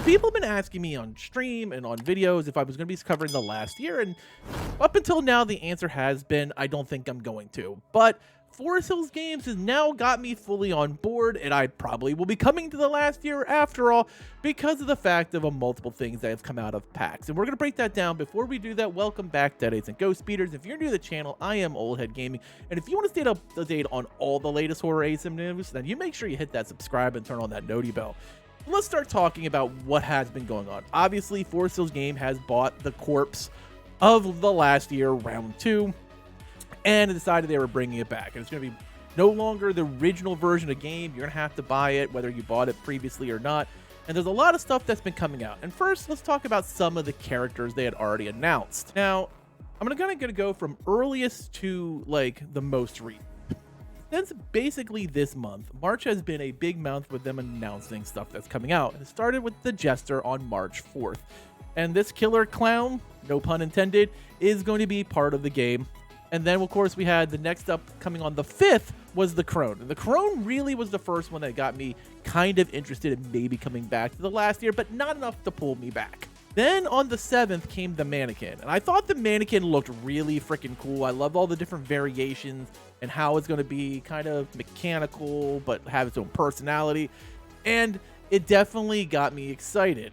people have been asking me on stream and on videos if I was going to be covering the last year, and up until now, the answer has been I don't think I'm going to. But Forest Hills Games has now got me fully on board, and I probably will be coming to the last year after all because of the fact of multiple things that have come out of PAX. And we're going to break that down. Before we do that, welcome back, Deadates and Ghost Speeders. If you're new to the channel, I am Oldhead Gaming, and if you want to stay up to date on all the latest horror ASM news, then you make sure you hit that subscribe and turn on that noti bell. Let's start talking about what has been going on. Obviously, Forest Hills Game has bought the corpse of the last year, round 2, and decided they were bringing it back. And it's going to be no longer the original version of the game. You're going to have to buy it, whether you bought it previously or not. And there's a lot of stuff that's been coming out. And first, let's talk about some of the characters they had already announced. Now, I'm gonna go from earliest to like the most recent. Since basically this month, March has been a big month with them announcing stuff that's coming out. It started with the Jester on March 4th. And this killer clown, no pun intended, is going to be part of the game. And then, of course, we had the next up coming on the 5th was the Crone. And the Crone really was the first one that got me kind of interested in maybe coming back to the last year, but not enough to pull me back. Then on the 7th came the Mannequin. And I thought the Mannequin looked really freaking cool. I love all the different variations and how it's going to be kind of mechanical, but have its own personality. And it definitely got me excited.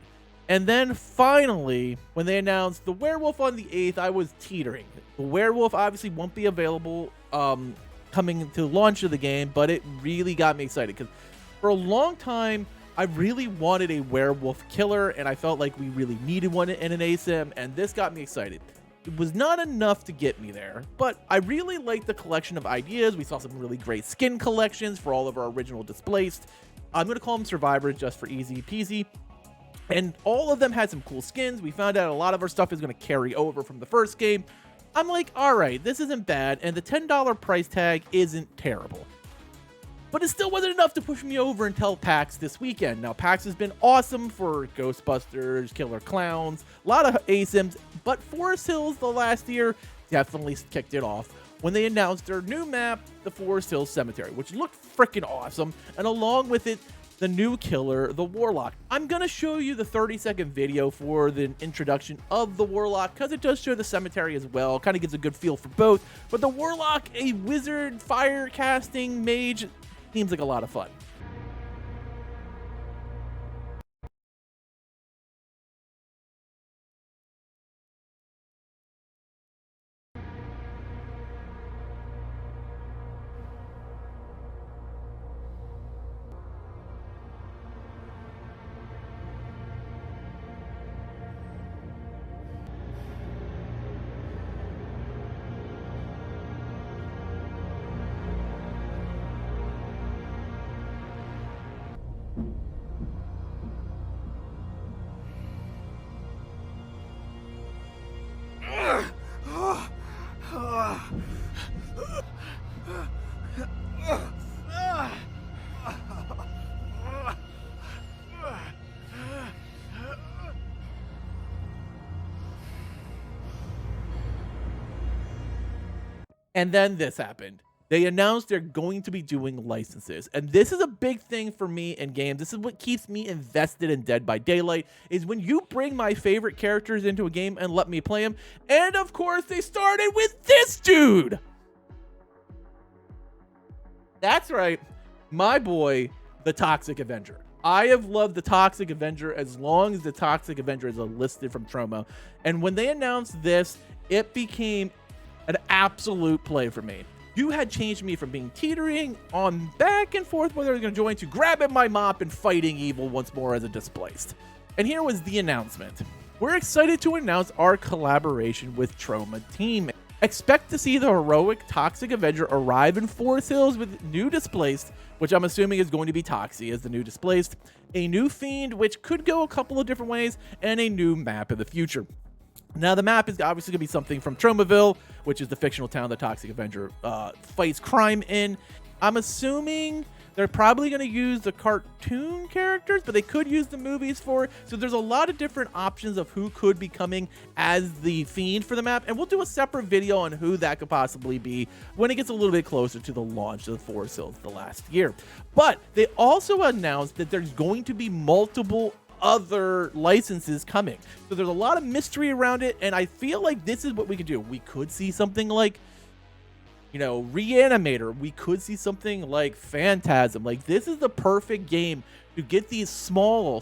And then finally, when they announced the Werewolf on the 8th, I was teetering. The Werewolf obviously won't be available coming to launch of the game, but it really got me excited because for a long time, I really wanted a werewolf killer, and I felt like we really needed one in an ASIM, and this got me excited. It was not enough to get me there, but I really liked the collection of ideas. We saw some really great skin collections for all of our original Displaced. I'm going to call them Survivors just for easy peasy. And all of them had some cool skins. We found out a lot of our stuff is going to carry over from the first game. I'm like, all right, this isn't bad, and the $10 price tag isn't terrible. But it still wasn't enough to push me over until PAX this weekend. Now, PAX has been awesome for Ghostbusters, Killer Clowns, a lot of ASIMs, but Forest Hills the last year definitely kicked it off when they announced their new map, the Forest Hills Cemetery, which looked freaking awesome, and along with it, the new killer, the Warlock. I'm going to show you the 30-second video for the introduction of the Warlock because it does show the cemetery as well. Kind of gives a good feel for both. But the Warlock, a wizard, fire casting mage, seems like a lot of fun. And then this happened. They announced they're going to be doing licenses. And this is a big thing for me in games. This is what keeps me invested in Dead by Daylight, is when you bring my favorite characters into a game and let me play them. And of course, they started with this dude. That's right. My boy, the Toxic Avenger. I have loved the Toxic Avenger as long as the Toxic Avenger is listed from Troma. And when they announced this, it became an absolute play for me. You had changed me from being teetering on back and forth whether I was going to join to grabbing my mop and fighting evil once more as a Displaced. And here was the announcement. We're excited to announce our collaboration with Troma Team. Expect to see the heroic Toxic Avenger arrive in Forest Hills with new Displaced, which I'm assuming is going to be Toxie as the new Displaced, a new Fiend, which could go a couple of different ways, and a new map in the future. Now, the map is obviously going to be something from Tromaville, which is the fictional town that Toxic Avenger fights crime in. I'm assuming they're probably going to use the cartoon characters, but they could use the movies for it. So there's a lot of different options of who could be coming as the Fiend for the map. And we'll do a separate video on who that could possibly be when it gets a little bit closer to the launch of the Forest Hills the last year. But they also announced that there's going to be multiple other licenses coming. So there's a lot of mystery around it, and I feel like this is what we could do. We could see something like, you know, Reanimator. We could see something like Phantasm. Like, this is the perfect game to get these small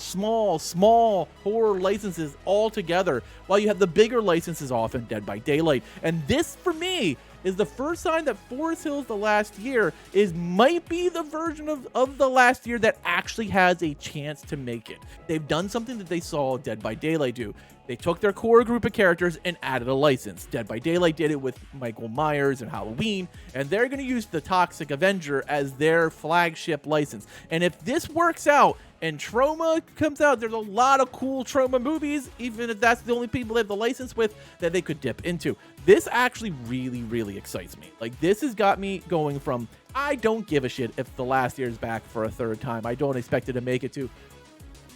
horror licenses all together while you have the bigger licenses off in Dead by Daylight. And this, for me, is the first sign that Forest Hills The Last Year might be the version of The Last Year that actually has a chance to make it. They've done something that they saw Dead by Daylight do. They took their core group of characters and added a license. Dead by Daylight did it with Michael Myers and Halloween, and they're going to use the Toxic Avenger as their flagship license. And if this works out and Troma comes out, there's a lot of cool Troma movies, even if that's the only people they have the license with, that they could dip into. This actually really excites me. Like, this has got me going from, I don't give a shit if The Last Year is back for a third time. I don't expect it to make it to,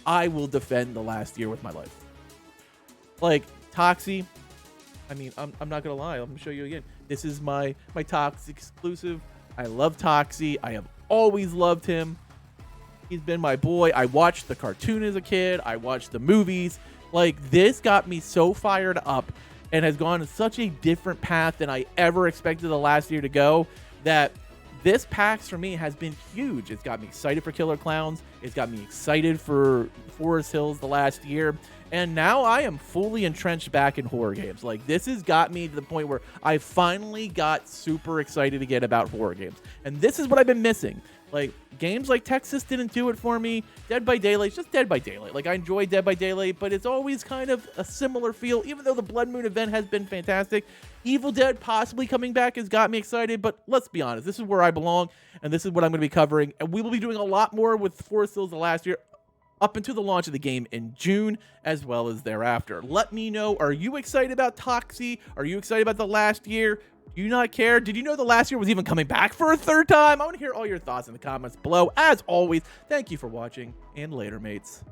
I will defend The Last Year with my life. Like, Toxie, I mean, I'm not gonna lie, I'm gonna show you again. This is my Toxie exclusive. I love Toxie. I have always loved him. He's been my boy. I watched the cartoon as a kid. I watched the movies. Like, this got me so fired up and has gone in such a different path than I ever expected The Last Year to go, that this PAX for me has been huge. It's got me excited for Killer Clowns. It's got me excited for Forest Hills The Last Year. And now I am fully entrenched back in horror games. Like, this has got me to the point where I finally got super excited again about horror games. And this is what I've been missing. Like, games like Texas didn't do it for me. Dead by Daylight, just Dead by Daylight. Like, I enjoy Dead by Daylight, but it's always kind of a similar feel, even though the Blood Moon event has been fantastic. Evil Dead possibly coming back has got me excited, but let's be honest, this is where I belong, and this is what I'm going to be covering. And we will be doing a lot more with Forest Hills The Last Year up until the launch of the game in June, as well as thereafter. Let me know, are you excited about Toxie? Are you excited about The Last Year? Do you not care? Did you know The Last Year was even coming back for a third time? I want to hear all your thoughts in the comments below. As always, thank you for watching, and later, mates.